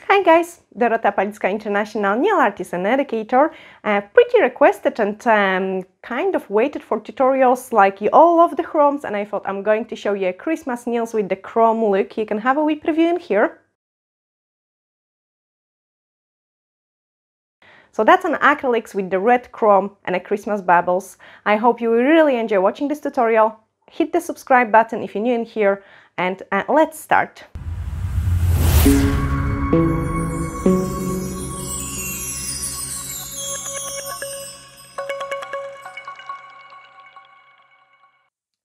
Hi guys, Dorota Palicka, International Nail Artist and Educator. Pretty requested and kind of waited for tutorials like you all love the chromes, and I thought I'm going to show you a Christmas nails with the chrome look. You can have a wee preview in here. So that's an acrylics with the red chrome and a Christmas bubbles. I hope you will really enjoy watching this tutorial. Hit the subscribe button if you're new in here, and let's start.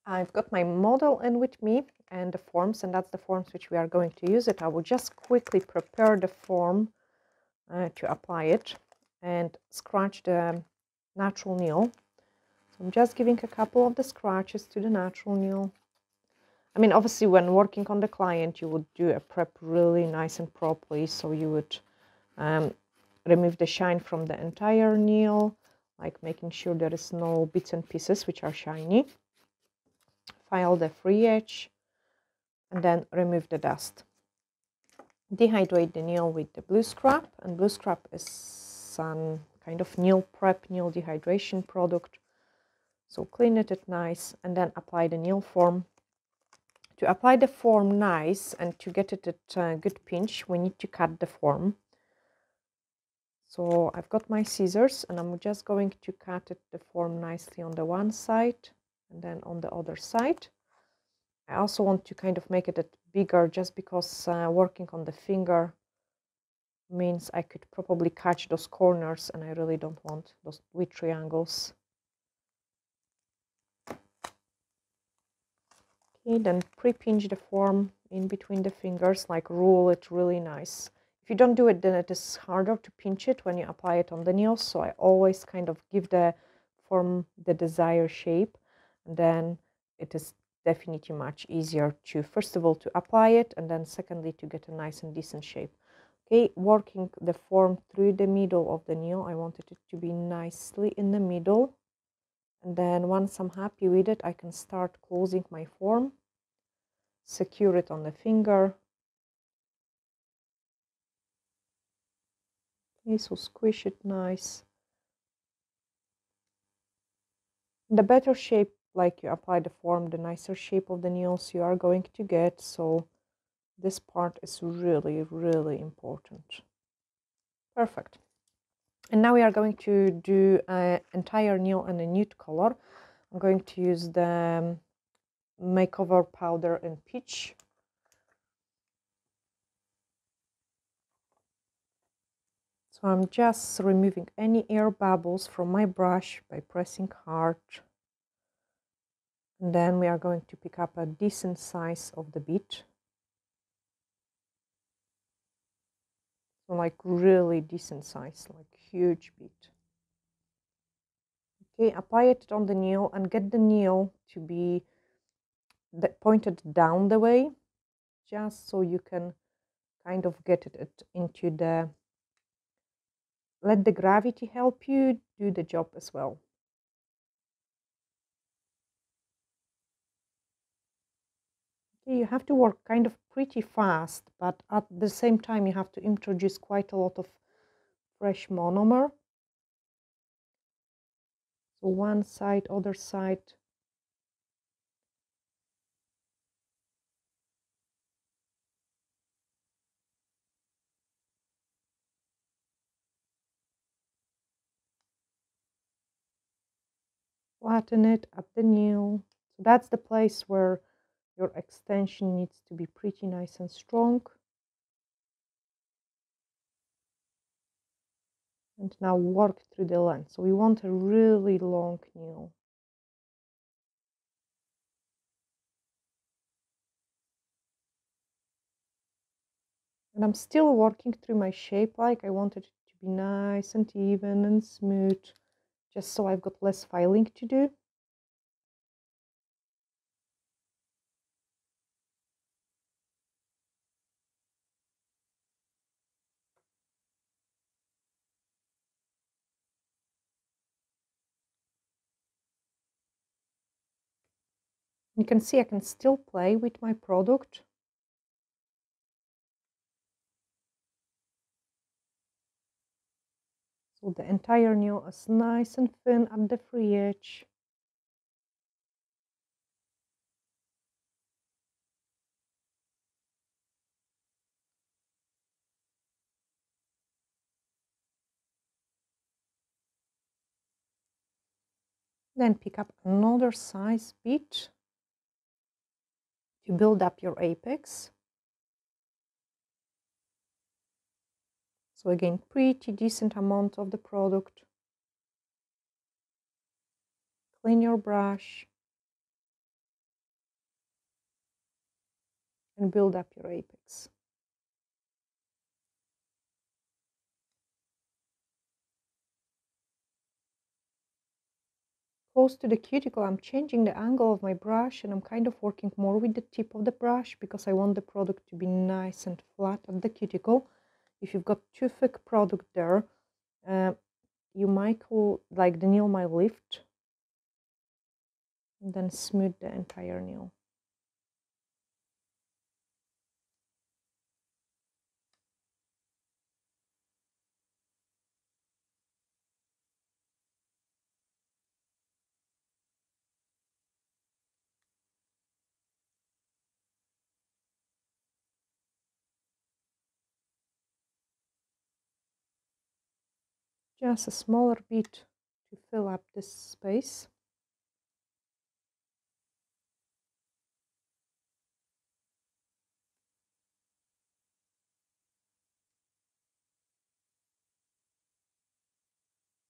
I've got my model in with me and the forms, and that's the forms which we are going to use it. I will just quickly prepare the form to apply it and scratch the natural nail. So I'm just giving a couple of the scratches to the natural nail. I mean, obviously when working on the client, you would do a prep really nice and properly. So you would remove the shine from the entire nail, like making sure there is no bits and pieces which are shiny. File the free edge and then remove the dust. Dehydrate the nail with the blue scrap, and blue scrap is some kind of nail prep, nail dehydration product. So clean it nice and then apply the nail form. To apply the form nice and to get it at a good pinch, we need to cut the form. So I've got my scissors and I'm just going to cut the form nicely on the one side and then on the other side. I also want to kind of make it bigger just because working on the finger means I could probably catch those corners and I really don't want those wee triangles. Okay, then pre-pinch the form in between the fingers, like roll it really nice. If you don't do it, then it is harder to pinch it when you apply it on the nails, so I always kind of give the form the desired shape, and then it is definitely much easier to, first of all, to apply it, and then secondly, to get a nice and decent shape. Okay, working the form through the middle of the nail, I wanted it to be nicely in the middle. And then once I'm happy with it, I can start closing my form, secure it on the finger. Okay, so squish it nice. The better shape, like you apply the form, the nicer shape of the nails you are going to get. So this part is really, really important. Perfect. And now we are going to do an entire nail in a nude color. I'm going to use the makeover powder in peach. So I'm just removing any air bubbles from my brush by pressing hard. And then we are going to pick up a decent size of the bead. So like really decent size, like huge bead. Okay, apply it on the nail and get the nail to be pointed down the way, just so you can kind of get it into the, let the gravity help you do the job as well. Okay, you have to work kind of pretty fast, but at the same time you have to introduce quite a lot of fresh monomer. So one side, other side. Flatten it at the nail. So that's the place where your extension needs to be pretty nice and strong. And now work through the length. So we want a really long nail. And I'm still working through my shape, like I wanted it to be nice and even and smooth, just so I've got less filing to do. You can see I can still play with my product. So the entire nail is nice and thin at the free edge. Then pick up another size bit to build up your apex. So again, pretty decent amount of the product. Clean your brush and build up your apex. Close to the cuticle, I'm changing the angle of my brush and I'm kind of working more with the tip of the brush because I want the product to be nice and flat at the cuticle. If you've got too thick product there, you might like the nail might lift and then smooth the entire nail. Just a smaller bit to fill up this space.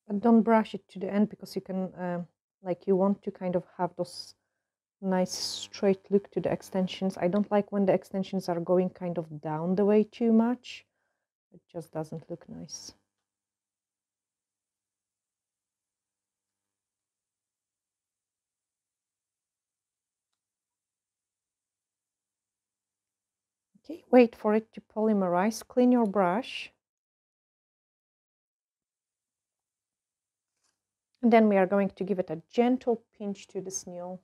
But don't brush it to the end because you can, like you want to kind of have those nice straight look to the extensions. I don't like when the extensions are going kind of down the way too much. It just doesn't look nice. Okay, wait for it to polymerize. Clean your brush. And then we are going to give it a gentle pinch to this nail.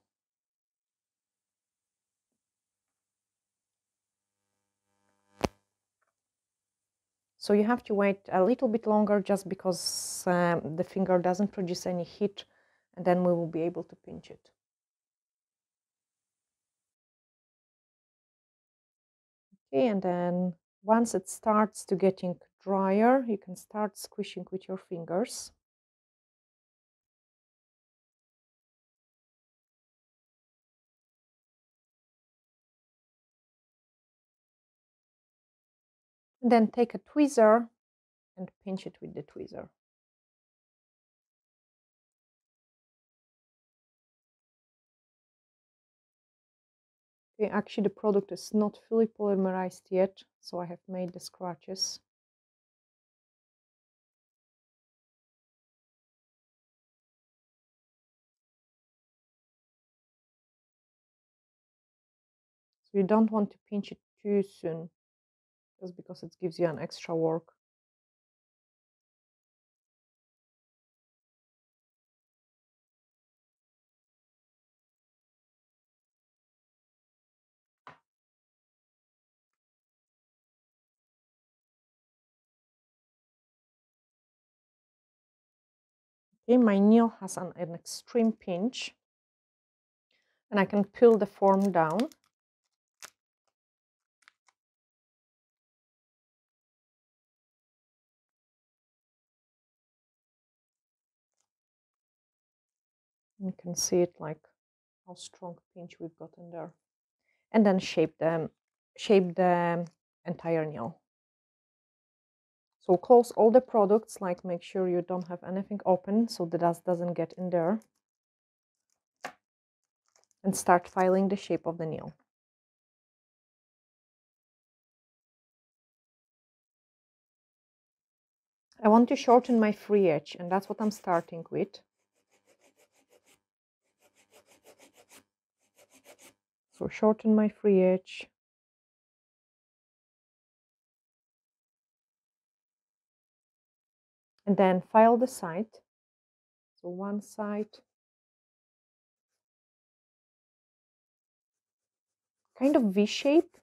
So you have to wait a little bit longer just because the finger doesn't produce any heat, and then we will be able to pinch it. Okay, and then once it starts to getting drier, you can start squishing with your fingers. And then take a tweezer and pinch it with the tweezer. Okay, actually the product is not fully polymerized yet, so I have made the scratches. So you don't want to pinch it too soon, just because it gives you an extra work. Okay, my nail has an extreme pinch, and I can peel the form down. You can see it like how strong pinch we've got in there. And then shape the entire nail. So close all the products, like make sure you don't have anything open so the dust doesn't get in there. And start filing the shape of the nail. I want to shorten my free edge, and that's what I'm starting with. So shorten my free edge. And then file the side. So one side. Kind of V shape.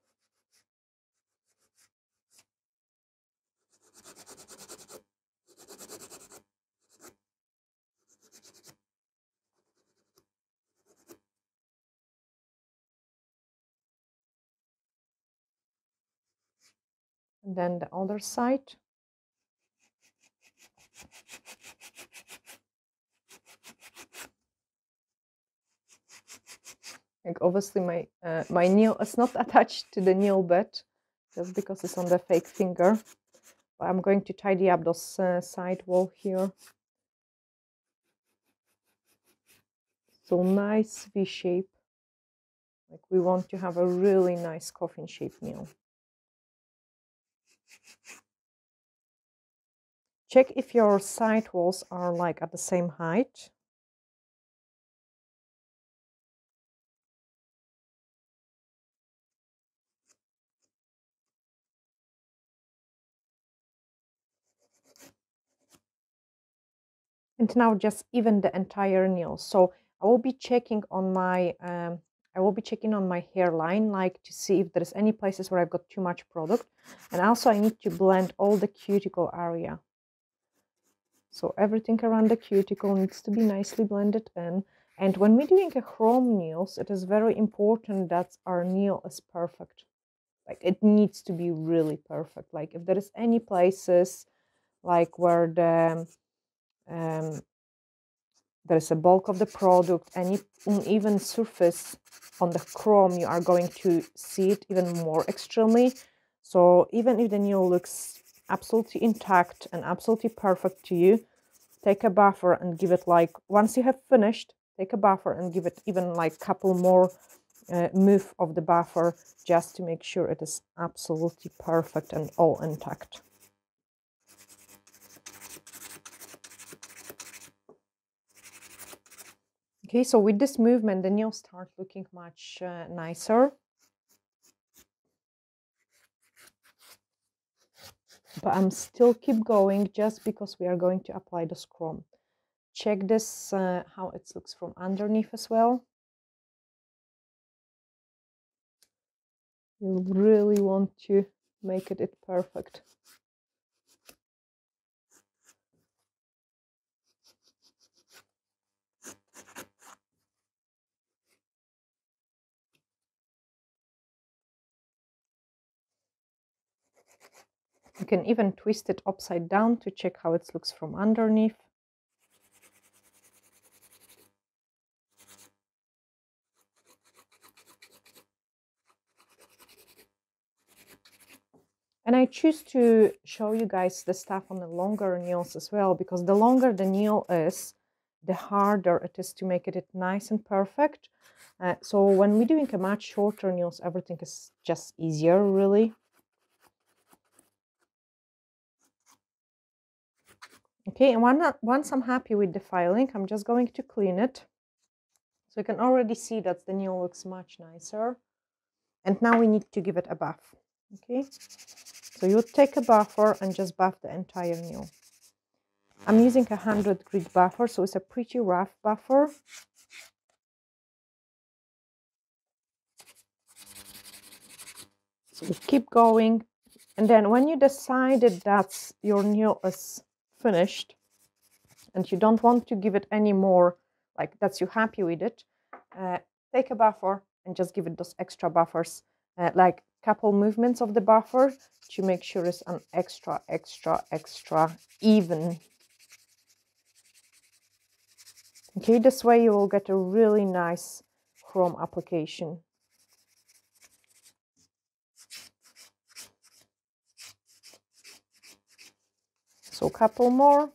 and then the other side. Like obviously my my nail is not attached to the nail bed just because it's on the fake finger. But I'm going to tidy up those side wall here. So nice V shape. Like we want to have a really nice coffin shaped nail. Check if your side walls are like at the same height. And now just even the entire nail. So I will be checking on my hairline, like to see if there's any places where I've got too much product. And also I need to blend all the cuticle area. So everything around the cuticle needs to be nicely blended in. And when we're doing a chrome nails, it is very important that our nail is perfect. Like it needs to be really perfect. Like if there is any places like where the there's a bulk of the product, any uneven surface on the chrome, you are going to see it even more extremely. So even if the nail looks absolutely intact and absolutely perfect to you, take a buffer and give it like, once you have finished, take a buffer and give it even like a couple more move of the buffer just to make sure it is absolutely perfect and all intact. Okay, so with this movement, the nails start looking much nicer. But I'm still keep going just because we are going to apply the chrome. Check this, how it looks from underneath as well. You really want to make it perfect. You can even twist it upside down to check how it looks from underneath. And I choose to show you guys the stuff on the longer nails as well, because the longer the nail is, the harder it is to make it nice and perfect. So when we're doing a much shorter nails, everything is just easier, really. Okay, and once I'm happy with the filing, I'm just going to clean it. So you can already see that the nail looks much nicer. And now we need to give it a buff. Okay, so you take a buffer and just buff the entire nail. I'm using a 100 grit buffer, so it's a pretty rough buffer. So you keep going, and then when you decided that your nail is finished and you don't want to give it any more, like that you're happy with it, take a buffer and just give it those extra buffers, like couple movements of the buffer to make sure it's an extra even. Okay, this way you will get a really nice chrome application. So a couple more.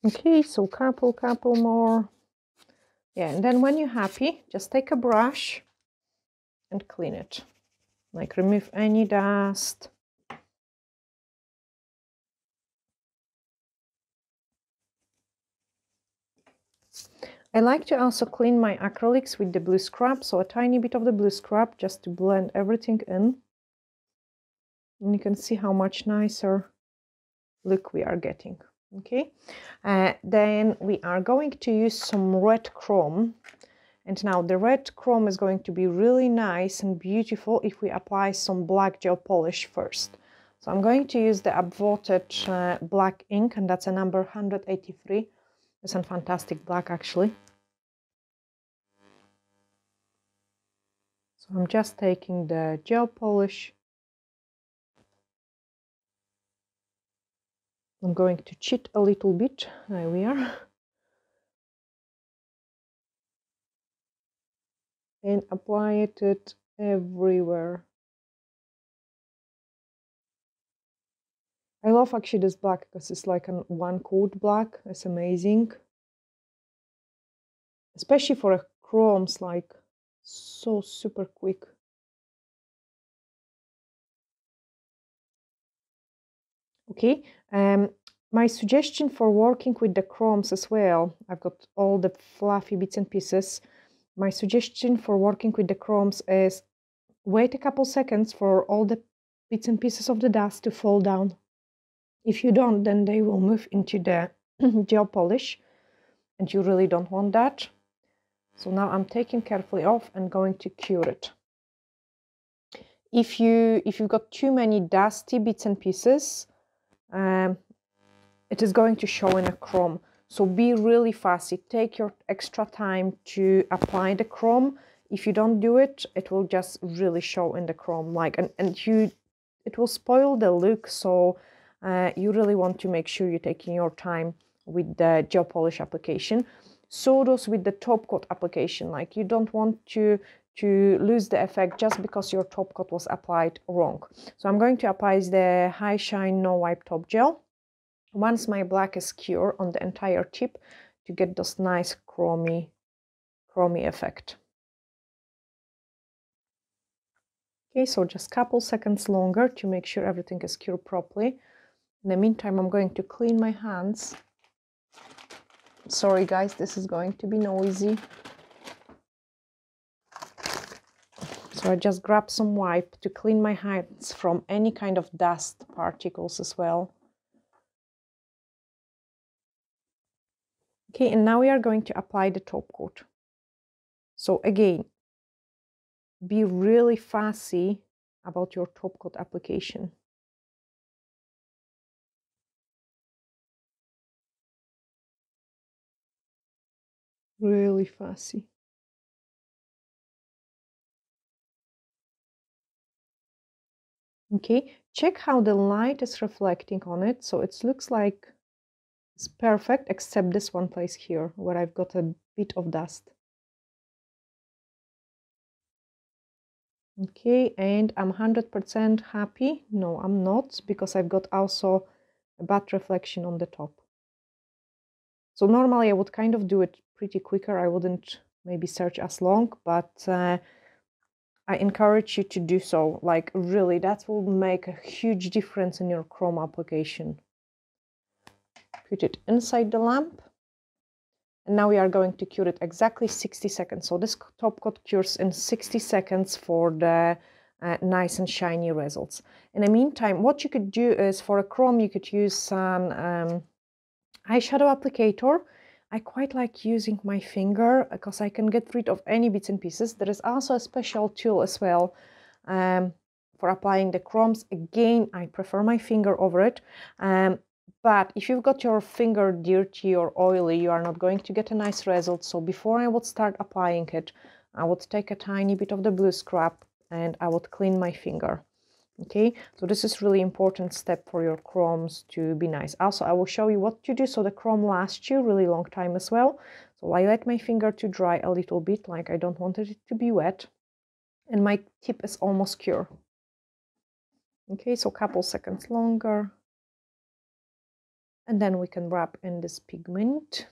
Okay, so couple more. Yeah, and then when you're happy, just take a brush and clean it. Like remove any dust. I like to also clean my acrylics with the blue scrub, so a tiny bit of the blue scrub just to blend everything in. And you can see how much nicer look we are getting. Okay, then we are going to use some red chrome. And now the red chrome is going to be really nice and beautiful if we apply some black gel polish first. So I'm going to use the Upvoted black ink, and that's a number 183. It's a fantastic black, actually. So I'm just taking the gel polish. I'm going to cheat a little bit. There we are. And apply it everywhere. I love actually this black because it's like a one coat black. It's amazing. Especially for a chromes, like so super quick. Okay, my suggestion for working with the chromes as well, I've got all the fluffy bits and pieces. My suggestion for working with the chromes is wait a couple seconds for all the bits and pieces of the dust to fall down. If you don't, then they will move into the gel polish, and you really don't want that. So now I'm taking carefully off and going to cure it. If you've got too many dusty bits and pieces, it is going to show in a chrome. So be really fussy. Take your extra time to apply the chrome. If you don't do it, it will just really show in the chrome, like, it will spoil the look. So you really want to make sure you're taking your time with the gel polish application. So does with the top coat application. Like, you don't want to lose the effect just because your top coat was applied wrong. So I'm going to apply the High Shine No Wipe Top Gel once my black is cured on the entire tip to get this nice chromy effect. Okay, so just a couple seconds longer to make sure everything is cured properly. In the meantime, I'm going to clean my hands. Sorry guys, this is going to be noisy. So I just grab some wipe to clean my hands from any kind of dust particles as well. Okay, and now we are going to apply the top coat. So again, be really fussy about your top coat application. Really fussy. Okay, check how the light is reflecting on it. So it looks like it's perfect, except this one place here where I've got a bit of dust. Okay, and I'm 100% happy. No, I'm not, because I've got also a bad reflection on the top. So normally I would kind of do it pretty quicker. I wouldn't maybe search as long, but I encourage you to do so. Like, really, that will make a huge difference in your chrome application. Put it inside the lamp. And now we are going to cure it exactly 60 seconds. So this top coat cures in 60 seconds for the nice and shiny results. In the meantime, what you could do is, for a chrome, you could use some eyeshadow applicator. I quite like using my finger because I can get rid of any bits and pieces. There is also a special tool as well for applying the chromes. Again, I prefer my finger over it. But if you've got your finger dirty or oily, you are not going to get a nice result. So before I would start applying it, I would take a tiny bit of the blue scrub and I would clean my finger. Okay, so this is really important step for your chromes to be nice. Also, I will show you what to do so the chrome lasts you really long time as well. So I let my finger to dry a little bit, like I don't want it to be wet. And my tip is almost cured. Okay, so a couple seconds longer. And then we can wrap in this pigment.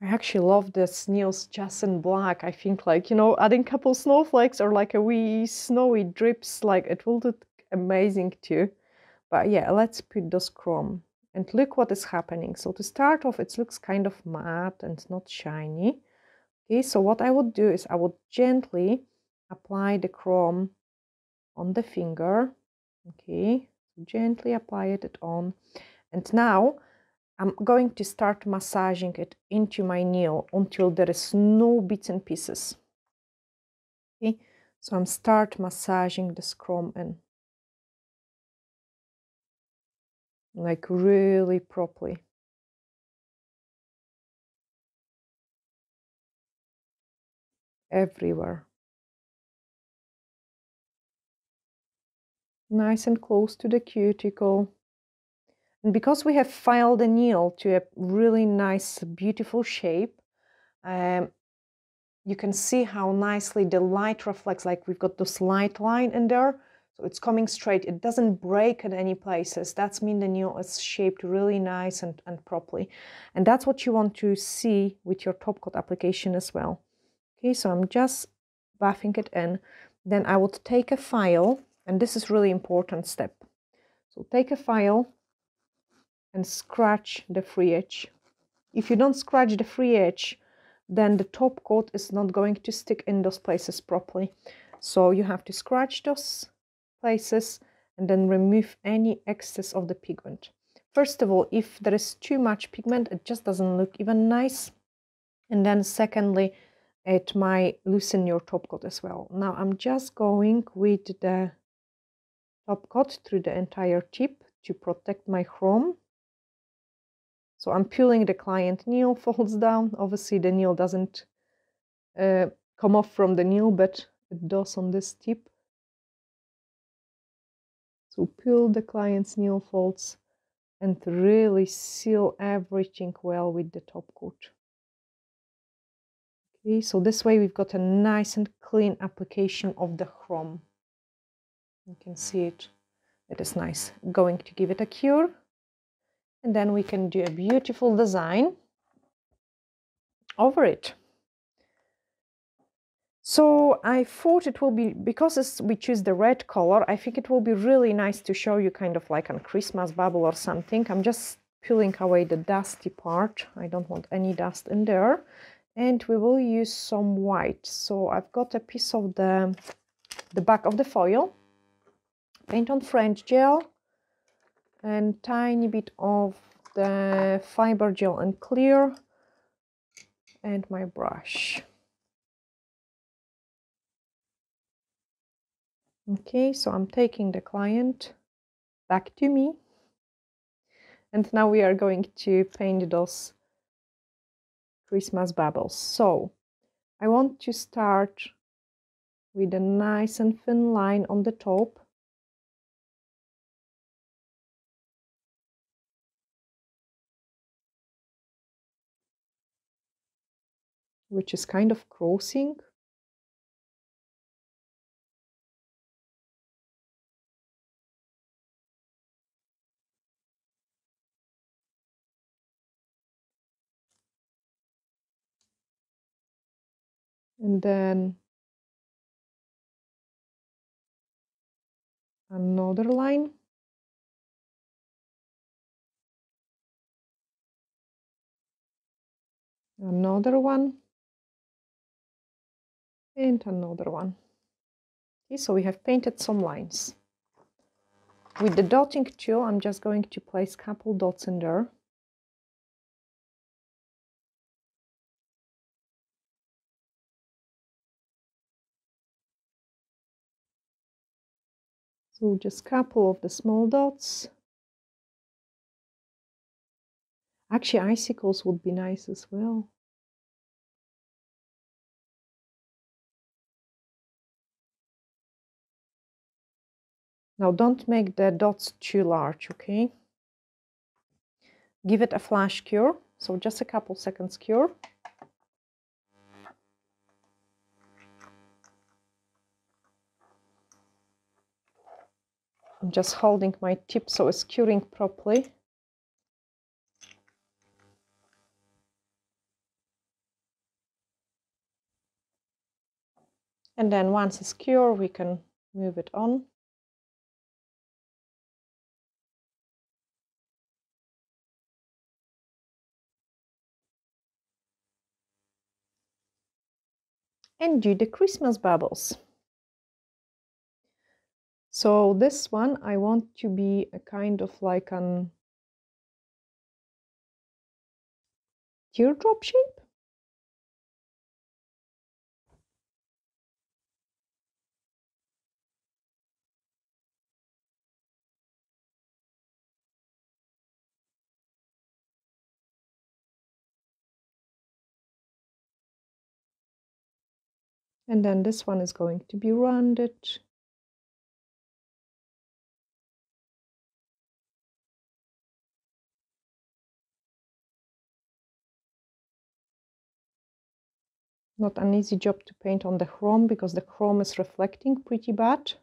I actually love this Neil's Just in Black. I think, like, you know, adding a couple snowflakes or like a wee snowy drips, like, it will look amazing too. But yeah, let's put this chrome and look what is happening. So to start off, it looks kind of matte and not shiny. Okay, so what I would do is I would gently apply the chrome on the finger. Okay, gently apply it on. And now I'm going to start massaging it into my nail until there is no bits and pieces. Okay, so I'm start massaging this chrome in, like really properly. everywhere. Nice and close to the cuticle. And because we have filed the nail to a really nice, beautiful shape, you can see how nicely the light reflects, like we've got this light line in there. So it's coming straight. It doesn't break at any places. That's mean the nail is shaped really nice and properly. And that's what you want to see with your top coat application as well. Okay, so I'm just buffing it in. Then I would take a file, and this is really important step. So take a file and scratch the free edge. If you don't scratch the free edge, then the top coat is not going to stick in those places properly. So you have to scratch those places and then remove any excess of the pigment. First of all, if there is too much pigment, it just doesn't look even nice. And then secondly, it might loosen your top coat as well. Now I'm just going with the top coat through the entire tip to protect my chrome. So I'm pulling the client nail folds down. Obviously the nail doesn't come off from the nail, but it does on this tip. So pull the client's nail folds and really seal everything well with the top coat. Okay, so this way we've got a nice and clean application of the chrome. You can see it. It is nice. Going to give it a cure. And then we can do a beautiful design over it. So I thought it will be, because we choose the red color, I think it will be really nice to show you kind of like a Christmas bubble or something. I'm just peeling away the dusty part. I don't want any dust in there. And we will use some white. So I've got a piece of the back of the foil, paint on French gel, and tiny bit of the fiber gel and clear, and my brush. Okay, so I'm taking the client back to me, and now we are going to paint those Christmas bubbles. So I want to start with a nice and thin line on the top, which is kind of crossing. And then another line. Another one. And another one. Okay, so we have painted some lines. With the dotting tool, I'm just going to place a couple dots in there. So just a couple of the small dots. Actually, icicles would be nice as well. Now don't make the dots too large, okay? Give it a flash cure, so just a couple seconds cure. I'm just holding my tip so it's curing properly. And then once it's cured, we can move it on. And do the Christmas bubbles. So this one, I want to be a kind of like an teardrop shape. And then this one is going to be rounded. Not an easy job to paint on the chrome because the chrome is reflecting pretty bad.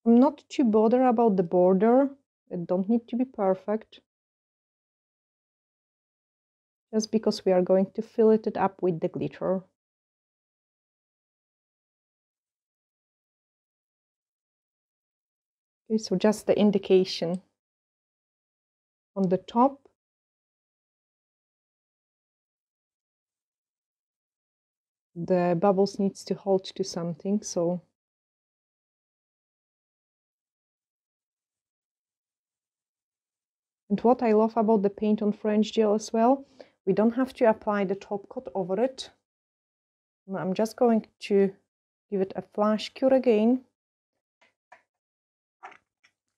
I'm not too bothered about the border. It don't need to be perfect. Just because we are going to fill it up with the glitter. Okay, so just the indication on the top. The bubbles needs to hold to something, so and what I love about the paint on French gel as well, we don't have to apply the top coat over it. I'm just going to give it a flash cure again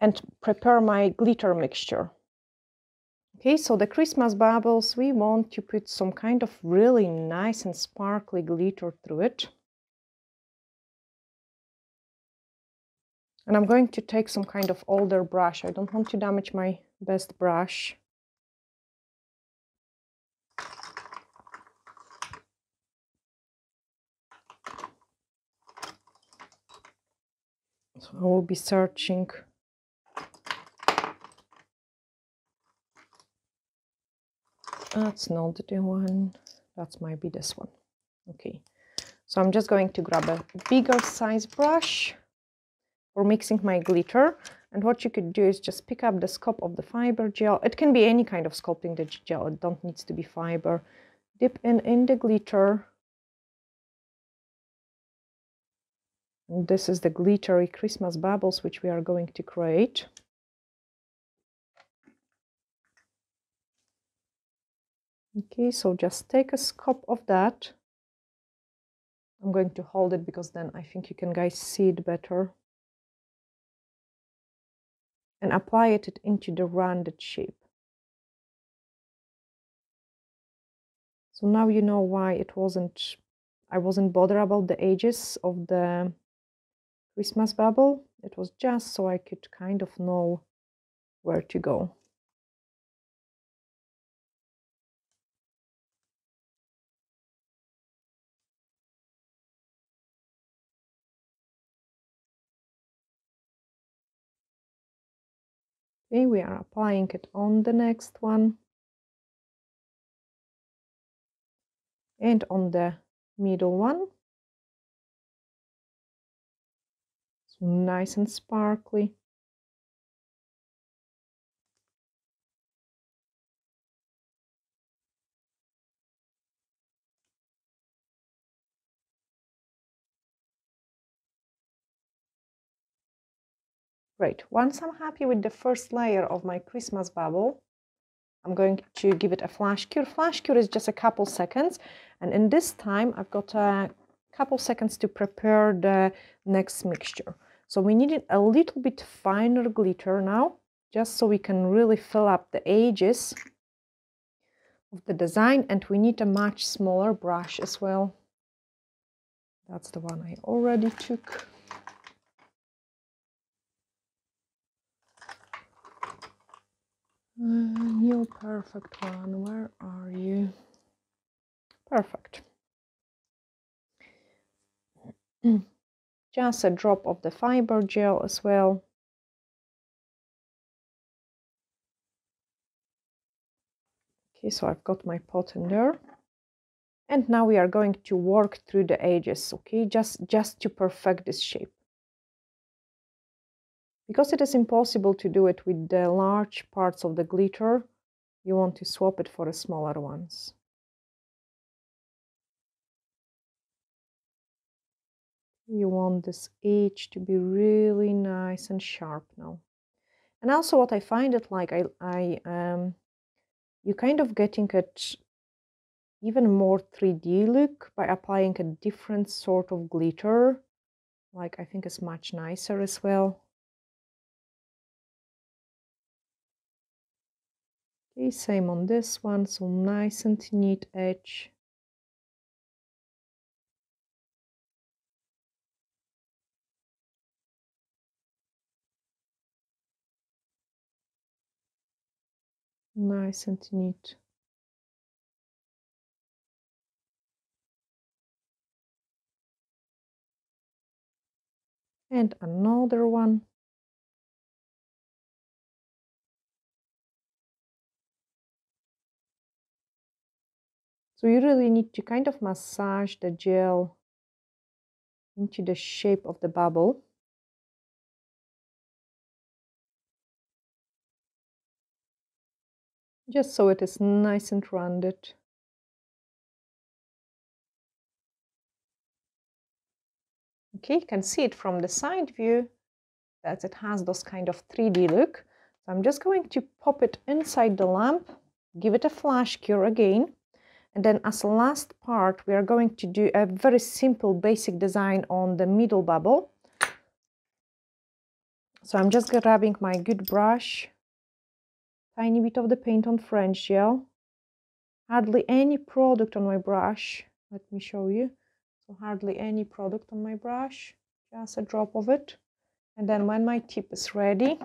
and prepare my glitter mixture. Okay, so the Christmas bubbles, we want to put some kind of really nice and sparkly glitter through it. And I'm going to take some kind of older brush. I don't want to damage my best brush. So I will be searching. That's not the one. That might be this one. Okay. So I'm just going to grab a bigger size brush for mixing my glitter. And what you could do is just pick up the scope of the fiber gel. It can be any kind of sculpting the gel. It don't need to be fiber. Dip in the glitter. And this is the glittery Christmas bubbles which we are going to create. Okay, so just take a scoop of that. I'm going to hold it because then I think you can guys see it better. And apply it into the rounded shape. So now you know why I wasn't bothered about the edges of the Christmas bubble. It was just so I could kind of know where to go. Okay, we are applying it on the next one. And on the middle one. So nice and sparkly. Great. Once I'm happy with the first layer of my Christmas bubble, I'm going to give it a flash cure. Flash cure is just a couple seconds. And in this time, I've got a couple seconds to prepare the next mixture. So we need a little bit finer glitter now, just so we can really fill up the edges of the design. And we need a much smaller brush as well. That's the one I already took. Your perfect one, where are you? Perfect. Just a drop of the fiber gel as well. Okay, so I've got my pot in there. And now we are going to work through the edges, okay, just to perfect this shape. Because it is impossible to do it with the large parts of the glitter, you want to swap it for the smaller ones. You want this edge to be really nice and sharp now. And also what I find it like, you kind of getting it even more 3D look by applying a different sort of glitter. Like, I think it's much nicer as well. Okay, same on this one, so nice and neat edge. Nice and neat. And another one. So you really need to kind of massage the gel into the shape of the bubble. Just so it is nice and rounded. Okay, you can see it from the side view that it has those kind of 3D look. So I'm just going to pop it inside the lamp, give it a flash cure again. And then as a last part, we are going to do a very simple basic design on the middle bubble. So I'm just grabbing my good brush, tiny bit of the paint on French gel, hardly any product on my brush. Let me show you. So hardly any product on my brush, just a drop of it. And then when my tip is ready,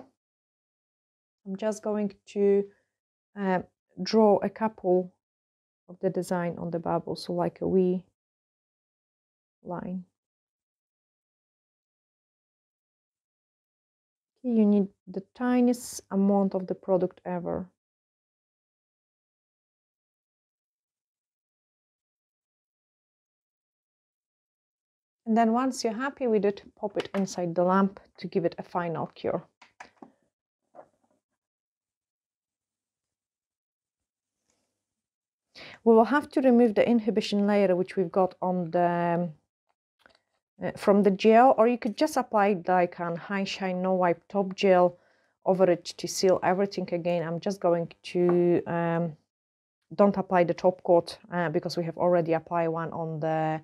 I'm just going to draw a couple of the design on the bubble, so like a wee line. Okay, you need the tiniest amount of the product ever. And then once you're happy with it, pop it inside the lamp to give it a final cure. We will have to remove the inhibition layer which we've got on the from the gel, or you could just apply like an high shine no wipe top gel over it to seal everything again. I'm just going to don't apply the top coat because we have already applied one on the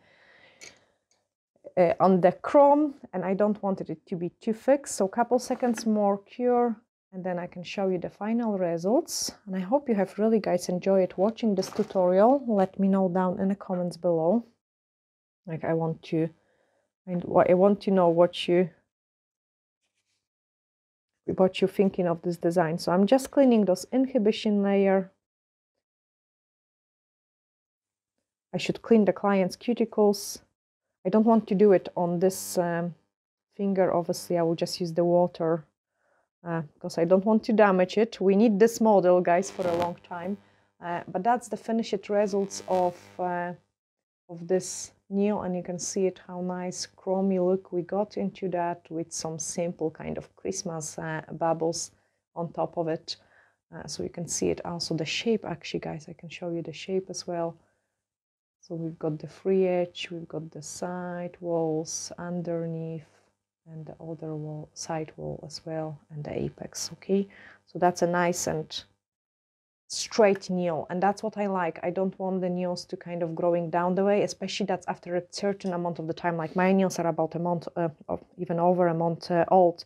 chrome, and I don't want it to be too thick. So a couple seconds more cure, and then I can show you the final results. And I hope you have really, guys, enjoyed watching this tutorial. Let me know down in the comments below. Like I want to know what you're thinking of this design. So I'm just cleaning those inhibition layer. I should clean the client's cuticles. I don't want to do it on this finger. Obviously, I will just use the water because I don't want to damage it. We need this model, guys, for a long time. But that's the finished results of this nail, and you can see it how nice chromy look we got into that with some simple kind of Christmas bubbles on top of it. So you can see it also the shape. Actually, guys, I can show you the shape as well. So we've got the free edge, we've got the side walls underneath, and the other wall, side wall as well, and the apex. Okay, so that's a nice and straight nail, and that's what I like. I don't want the nails to kind of growing down the way, especially that's after a certain amount of the time. Like my nails are about a month, or even over a month old,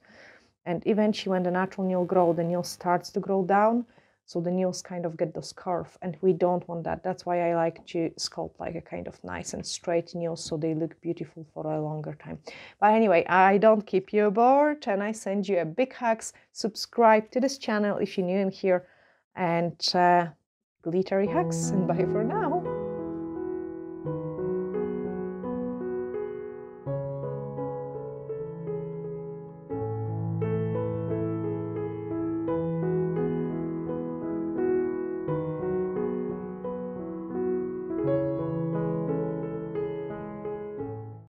and eventually when the natural nail grow, the nail starts to grow down. So the nails kind of get those curve, and we don't want that. That's why I like to sculpt like a kind of nice and straight nails so they look beautiful for a longer time. But anyway, I don't keep you bored, and I send you a big hugs. Subscribe to this channel if you're new in here, and glittery hugs, and bye for now.